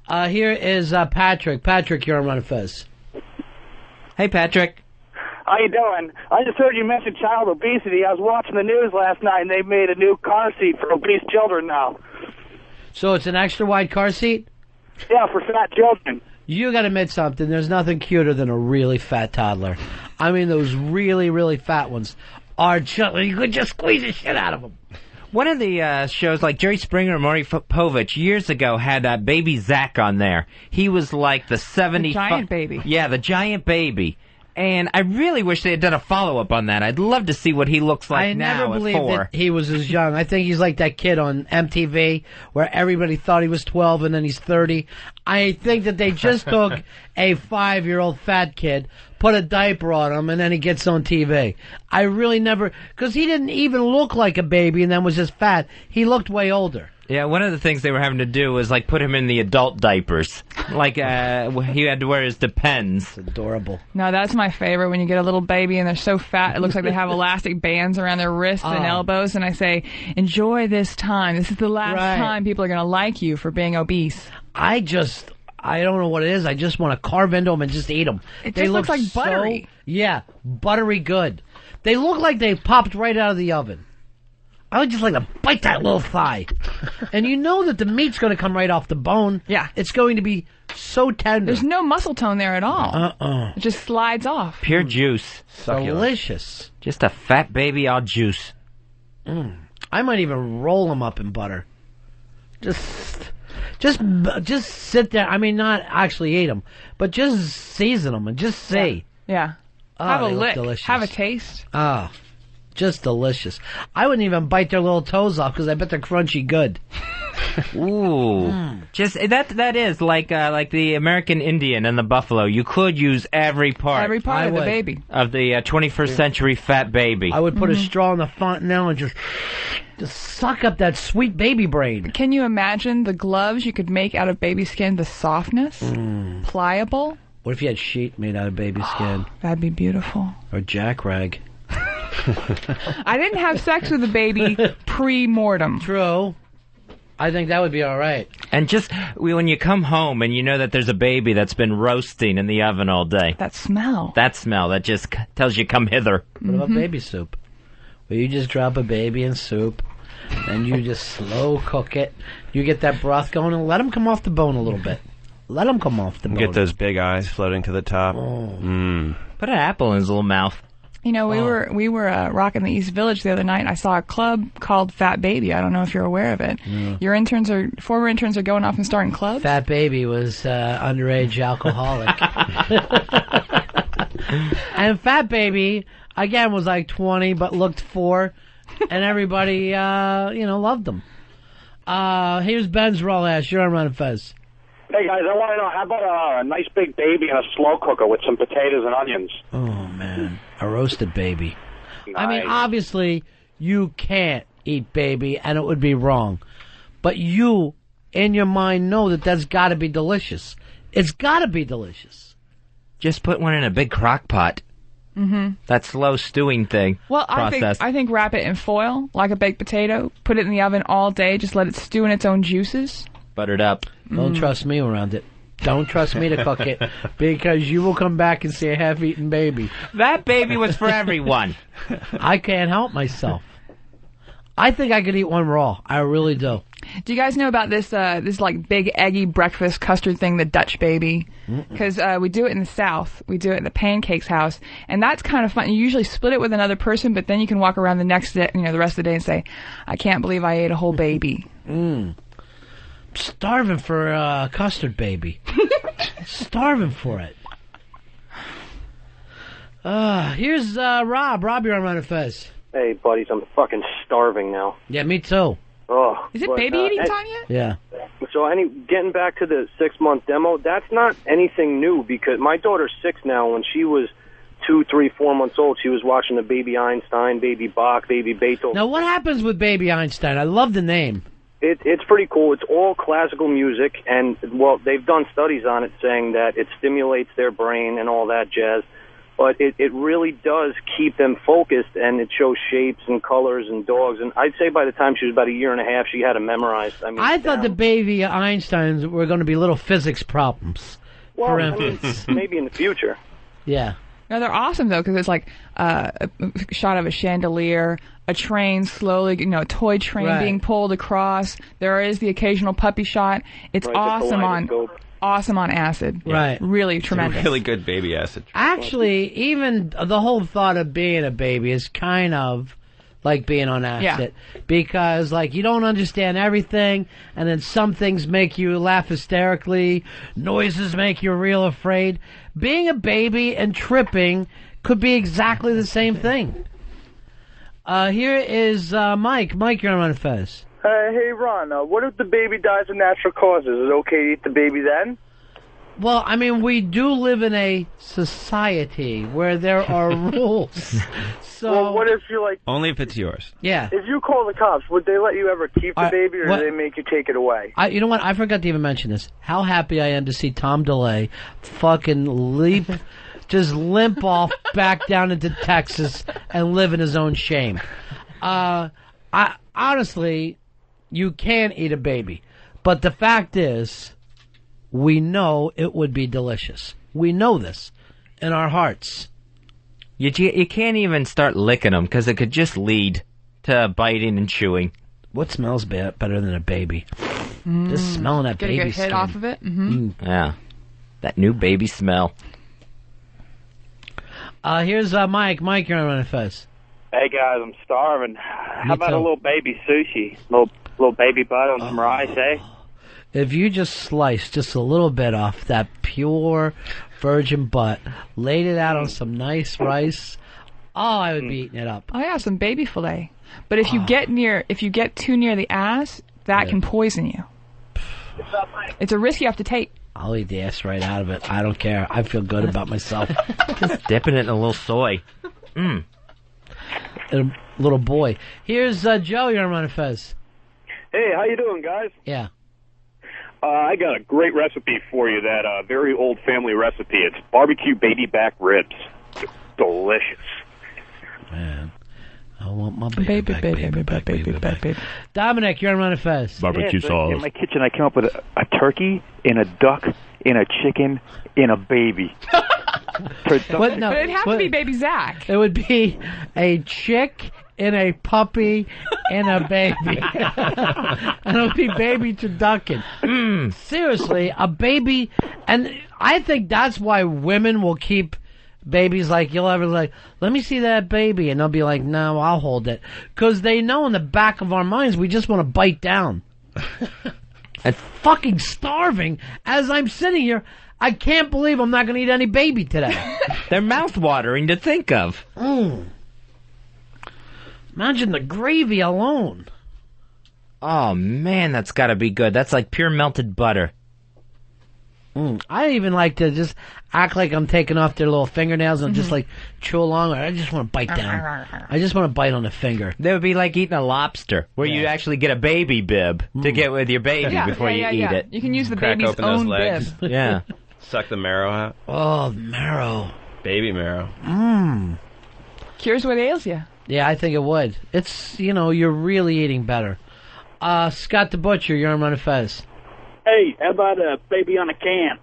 Here is Patrick. Patrick, you're on Ron Fez. Hey, Patrick. How you doing? I just heard you mention child obesity. I was watching the news last night, and they've made a new car seat for obese children now. So it's an extra wide car seat? Yeah, for fat children. You got to admit something. There's nothing cuter than a really fat toddler. I mean, those really, really fat ones are just, you could just squeeze the shit out of them. One of the shows, like Jerry Springer and Maury Povich, years ago had baby Zach on there. He was like the 70... The giant baby. Yeah, the giant baby. And I really wish they had done a follow-up on that. I'd love to see what he looks like now at 4. I never believed that he was as young. I think he's like that kid on MTV where everybody thought he was 12 and then he's 30. I think that they just took a 5-year-old fat kid, put a diaper on him, and then he gets on TV. I really never... Because he didn't even look like a baby and then was just fat. He looked way older. Yeah, one of the things they were having to do was, like, put him in the adult diapers. Like, he had to wear his Depends. It's adorable. No, that's my favorite, when you get a little baby and they're so fat, it looks like they have elastic bands around their wrists and elbows, and I say, enjoy this time. This is the last time people are going to like you for being obese. I don't know what it is. I just want to carve into them and just eat them. It just looks like buttery. Yeah, buttery good. They look like they popped right out of the oven. I would just like to bite that little thigh. And you know that the meat's going to come right off the bone. Yeah. It's going to be so tender. There's no muscle tone there at all. It just slides off. Pure juice. Delicious. Just a fat baby all juice. I might even roll them up in butter. Just sit there. I mean, not actually eat them, but just season them and just see. Yeah. Have a lick. Delicious. Have a taste. Just delicious. I wouldn't even bite their little toes off because I bet they're crunchy good. Ooh. Just that is like the American Indian and the buffalo. You could use every part of the baby. Of the 21st century fat baby. I would put a straw in the fontanelle and just suck up that sweet baby brain. Can you imagine the gloves you could make out of baby skin? The softness? Pliable? What if you had sheet made out of baby skin? That'd be beautiful. Or jackrag. I didn't have sex with a baby pre-mortem. True. I think that would be all right. And just when you come home and you know that there's a baby that's been roasting in the oven all day. That smell. That just tells you come hither. What about baby soup? Where you just drop a baby in soup and you just slow cook it. You get that broth going and let them come off the bone a little bit. Let them come off the bone. Get those big eyes floating to the top. Put an apple in his little mouth. You know, we were rocking the East Village the other night, and I saw a club called Fat Baby. I don't know if you're aware of it. Your former interns are going off and starting clubs? Fat Baby was underage alcoholic. And Fat Baby, again, was like 20 but looked 4, and everybody, loved them. Here's Ben's raw ass. You're on Ron Fez. Hey, guys, I want to know, how about a nice big baby in a slow cooker with some potatoes and onions? Oh, man. A roasted baby. Nice. I mean, obviously, you can't eat baby, and it would be wrong. But you, in your mind, know that that's got to be delicious. It's got to be delicious. Just put one in a big crock pot. That slow stewing thing. Well, process. I think wrap it in foil, like a baked potato. Put it in the oven all day. Just let it stew in its own juices. Buttered up. Don't trust me around it. Don't trust me to cook it, because you will come back and see a half-eaten baby. That baby was for everyone. I can't help myself. I think I could eat one raw. I really do. Do you guys know about this like big eggy breakfast custard thing, the Dutch baby? Because we do it in the South. We do it at the Pancakes house, and that's kind of fun. You usually split it with another person, but then you can walk around the next day, the rest of the day, and say, "I can't believe I ate a whole baby." Starving for a custard baby. Starving for it. Here's Rob. Rob, you're on Ron Fez. Hey, buddies, I'm fucking starving now. Yeah, me too. Oh, is it baby eating time yet? Yeah. So getting back to the 6-month demo, that's not anything new, because my daughter's 6 now. When she was 2, 3, 4 months old, she was watching the Baby Einstein, Baby Bach, Baby Beethoven. Now, what happens with Baby Einstein? I love the name. It's pretty cool. It's all classical music, and, well, they've done studies on it saying that it stimulates their brain and all that jazz. but it really does keep them focused, and it shows shapes and colors and dogs. And I'd say by the time she was about a year and a half, she had them memorized. I thought the baby Einsteins were going to be little physics problems for infants. Maybe in the future. Yeah. No, they're awesome though, because it's like a shot of a chandelier, a train slowly, a toy train being pulled across. There is the occasional puppy shot. It's awesome on acid. Right. Really tremendous. It's really good baby acid. Actually, even the whole thought of being a baby is kind of like being on acid. Yeah. Because, you don't understand everything, and then some things make you laugh hysterically, noises make you real afraid. Being a baby and tripping could be exactly the same thing. Here is Mike. Mike, you're on Ron Fez. Hey, Ron, what if the baby dies of natural causes? Is it okay to eat the baby then? Well, I mean, we do live in a society where there are rules. So, well, what if you're only if it's yours. Yeah. If you call the cops, would they let you ever keep the baby, or do they make you take it away? You know what? I forgot to even mention this. How happy I am to see Tom DeLay fucking just limp off back down into Texas and live in his own shame. Honestly, you can eat a baby. But the fact is, we know it would be delicious. We know this in our hearts. You can't even start licking them because it could just lead to biting and chewing. What smells better than a baby? Just smelling that baby skin. Get a good hit off of it? Mm-hmm. Yeah. That new baby smell. Here's Mike. Mike, you're on Ron Fez. Hey, guys, I'm starving. How about a little baby sushi? Little baby butt on some rice, eh? If you just sliced just a little bit off that pure virgin butt, laid it out on some nice rice, I would be eating it up. Oh yeah, some baby fillet. But if you get too near the ass, that can poison you. It's a risk you have to take. I'll eat the ass right out of it. I don't care. I feel good about myself. Just dipping it in a little soy. And a little boy. Here's Joe. You're on Ron Fez. Hey, how you doing, guys? Yeah. I got a great recipe for you, that very old family recipe. It's barbecue baby back ribs. Delicious. Man, I want my baby. Dominic, you're on Ron Fez. Barbecue sauce. In my kitchen, I came up with a turkey, and a duck, and a chicken, and a baby. But it'd have to be baby Zach. It would be a chick and a puppy and a baby. And it would be baby turducken. Seriously, a baby. And I think that's why women will keep babies. You'll ever let me see that baby. And they'll be like, no, I'll hold it. Because they know in the back of our minds we just want to bite down. And fucking starving as I'm sitting here. I can't believe I'm not going to eat any baby today. They're mouth-watering to think of. Imagine the gravy alone. Oh, man, that's got to be good. That's like pure melted butter. I even like to just act like I'm taking off their little fingernails and just chew along. I just want to bite down. I just want to bite on the finger. That would be like eating a lobster, where you actually get a baby bib to get with your baby before you eat it. You can use the Crack baby's open own those legs. bib. Yeah. Suck the marrow out. Oh, marrow. Baby marrow. Cures what ails you. Yeah, I think it would. It's, you're really eating better. Scott the Butcher, you're on Ron Fez. Hey, how about a baby on a can?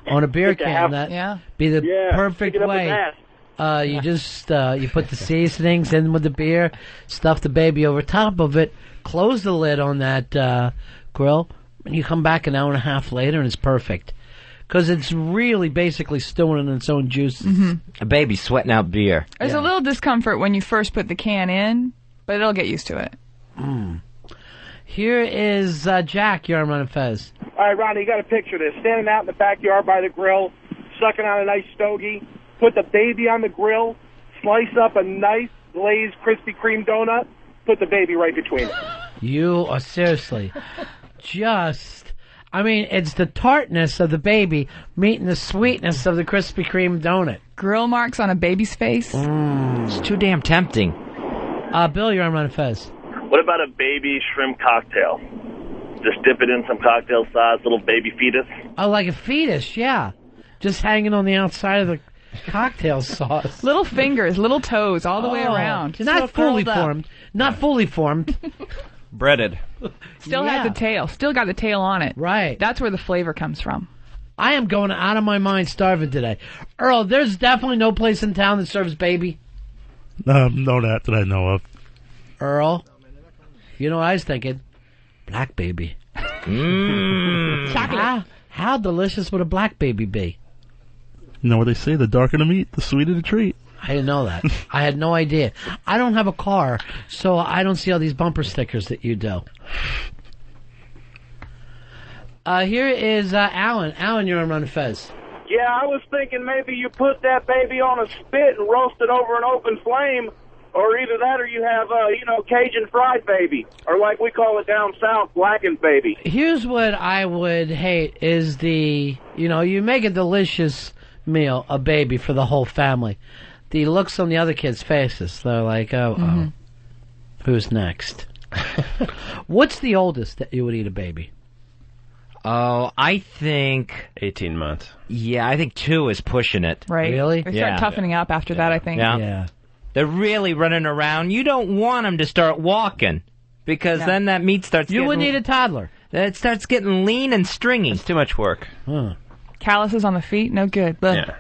On a beer can, be the perfect way. You just you put the seasonings in with the beer, stuff the baby over top of it, close the lid on that grill, and you come back an hour and a half later, and it's perfect. Because it's really basically stewing in its own juices. A baby sweating out beer. There's a little discomfort when you first put the can in, but it'll get used to it. Here is Jack. You're on Ron Fez. All right, Ronnie, you got to picture this. Standing out in the backyard by the grill, sucking on a nice stogie, put the baby on the grill, slice up a nice glazed Krispy Kreme donut, put the baby right between it. You are seriously it's the tartness of the baby meeting the sweetness of the Krispy Kreme donut. Grill marks on a baby's face. It's too damn tempting. Bill, you're on Ron Fez. What about a baby shrimp cocktail? Just dip it in some cocktail sauce, little baby fetus. Oh, like a fetus, yeah. Just hanging on the outside of the Cocktail sauce. Little fingers, little toes, all the way around. Not fully formed. Not fully formed. Breaded. Still has the tail. Still got the tail on it. Right. That's where the flavor comes from. I am going out of my mind starving today. Earl, there's definitely no place in town that serves baby. No, that I know of. Earl, you know what I was thinking? Black baby. Chocolate. How delicious would a black baby be? You know what they say, the darker the meat, the sweeter the treat. I didn't know that. I had no idea. I don't have a car, so I don't see all these bumper stickers that you do. Here is Alan. Alan, you're on Ron Fez. Yeah, I was thinking maybe you put that baby on a spit and roast it over an open flame, or either that or you have, Cajun fried baby, or like we call it down south, blackened baby. Here's what I would hate is you make a delicious meal, a baby for the whole family. The looks on the other kids' faces, they're like, oh, who's next? What's the oldest that you would eat a baby? Oh, I think 18 months. Yeah, I think 2 is pushing it. Right. Really? They start toughening up after that, I think. Yeah. They're really running around. You don't want them to start walking because then that meat starts You would need a toddler. It starts getting lean and stringy. It's too much work. Calluses on the feet, no good. Ugh. Yeah.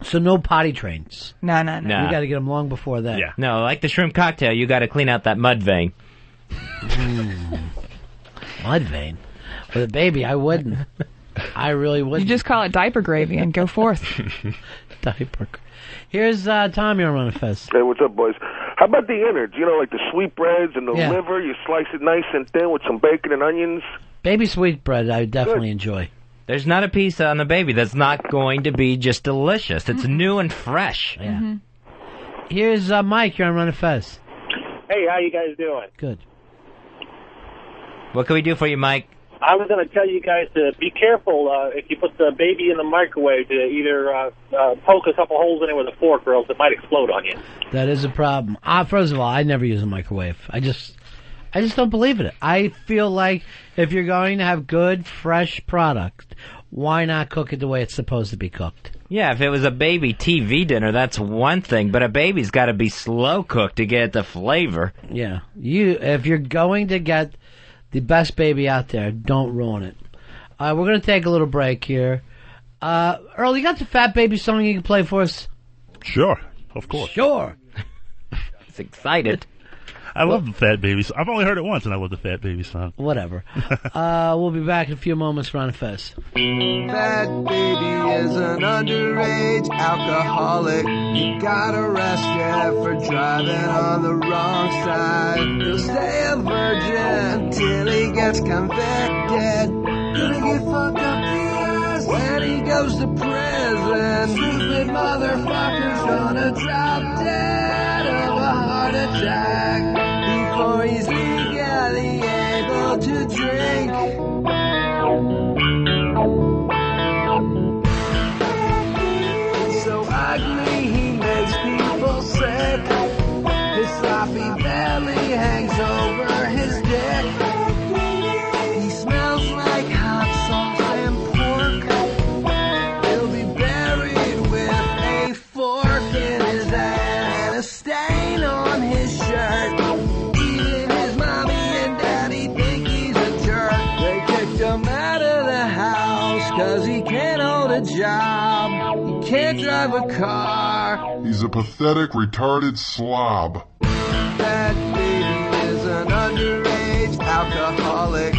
So no potty trains. No. No. You got to get them long before that. Yeah. No, like the shrimp cocktail, you got to clean out that mud vein. Mud vein. With a baby, I wouldn't. I really wouldn't. You just call it diaper gravy and go forth. Diaper. Here's Tom, you're on Fez. Hey, what's up, boys? How about the innards? Like the sweetbreads and the liver. You slice it nice and thin with some bacon and onions. Baby sweetbread, I definitely enjoy. There's not a piece on the baby that's not going to be just delicious. It's new and fresh. Yeah. Here's Mike, you're on Run Fez. Hey, how you guys doing? Good. What can we do for you, Mike? I was going to tell you guys to be careful if you put the baby in the microwave to either poke a couple holes in it with a fork or else it might explode on you. That is a problem. First of all, I never use a microwave. I just don't believe in it. I feel like if you're going to have good, fresh product, why not cook it the way it's supposed to be cooked? Yeah, if it was a baby TV dinner, that's one thing, but a baby's got to be slow cooked to get the flavor. Yeah. If you're going to get the best baby out there, don't ruin it. We're going to take a little break here. Earl, you got the Fat Baby song you can play for us? Sure, of course. Sure. He's excited. I love the Fat Baby song. I've only heard it once, and I love the Fat Baby song. Whatever. We'll be back in a few moments. Ron Fez. Fat Baby is an underage alcoholic. He got arrested for driving on the wrong side. He'll stay a virgin till he gets convicted. Gonna get fucked up years when he goes to prison. Stupid motherfucker's gonna drop dead of a heart attack before he's legally able to drink. So ugly he makes people sick. His sloppy belly hangs over his dick. He smells like hot sauce and pork. He'll be buried with a fork in his ass and a stain on his shirt. Even his mommy and daddy think he's a jerk. They kicked him out of the house 'cause he can't hold a job. He can't drive a car. He's a pathetic, retarded slob. That baby is an underage alcoholic.